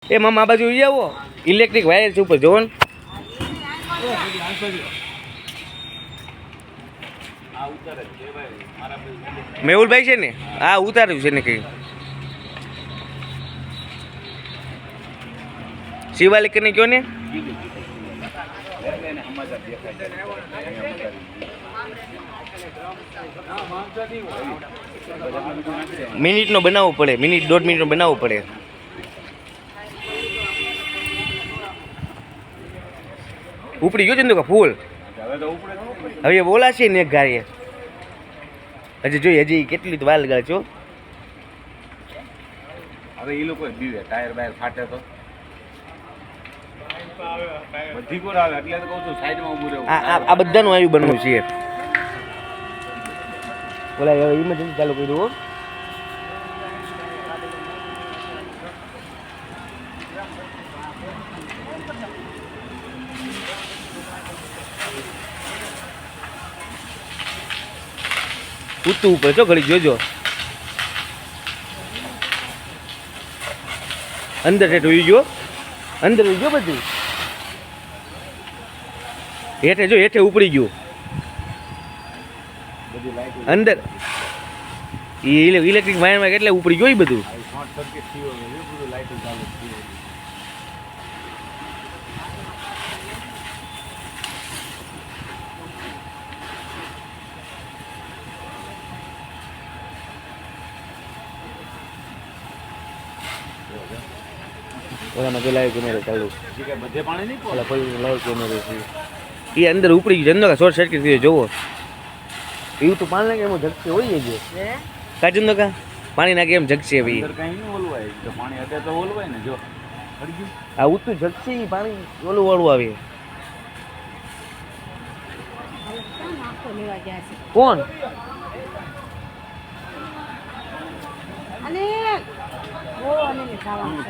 એ મામા આ બાજુ આવો, ઇલેક્ટ્રિક વાયર છે ઉપર જોવો ને. મેહુલભાઈ છે ને, હા ઉતાર્યું છે ને કઈ. શિવાલિક ને કયો ને. મિનિટનો બનાવવો પડે, મિનિટ 1.5 મિનિટનો બનાવવો પડે. ઉપડી ગયો છે ફૂલ. હવે બોલા છે ને એક ગાડીએ હજી જોઈએ, હજી કેટલી વાર લગાડે છો. હવે એ લોકો બીવે ટાયર બાયર ફાટે તો બધી કોર આવે એટલે તો કહું છું સાઈડમાં ઊભું રહેવું. આ બધાનું આવ્યું બનવું છે. બોલા હવે ઇમરજન્સી ચાલુ કર્યું. ઉતું ઉપર છો ઘડી જોજો, અંદર હેઠ ઉઈ ગયો, અંદર ઉઈ ગયો બધું હેઠે જો, હેઠે ઉપડી ગયું અંદર. ઇલેક્ટ્રિક વાયરમાં એટલે ઉપડી ગયું બધું. શોર્ટ સર્કિટ થયો બધું લાઈટ ચાલુ થયું. ઓલામાં તો લાઈવ કેમેરો ચાલુ, બધે પાણી નહીં ઓલા ફરી લાઈવ કેમેરો છે. એ અંદર ઉપડી ગયું જંદો, શોર્ટ સર્કિટ થયો જોવો. એવું તો પાણી નાખે એમ ઝગશે હોય જ કાજુ કા પાણી નાખે એમ ઝગશે ભાઈ. કઈ નહીં ઓલવાય તો પાણી અત્યારે તો ઓલવાય ને. જો આ ઉતું ઝગશે એ પાણી ઓલું વાળું આવે. કોણ અને ઓ અને ખાવાનું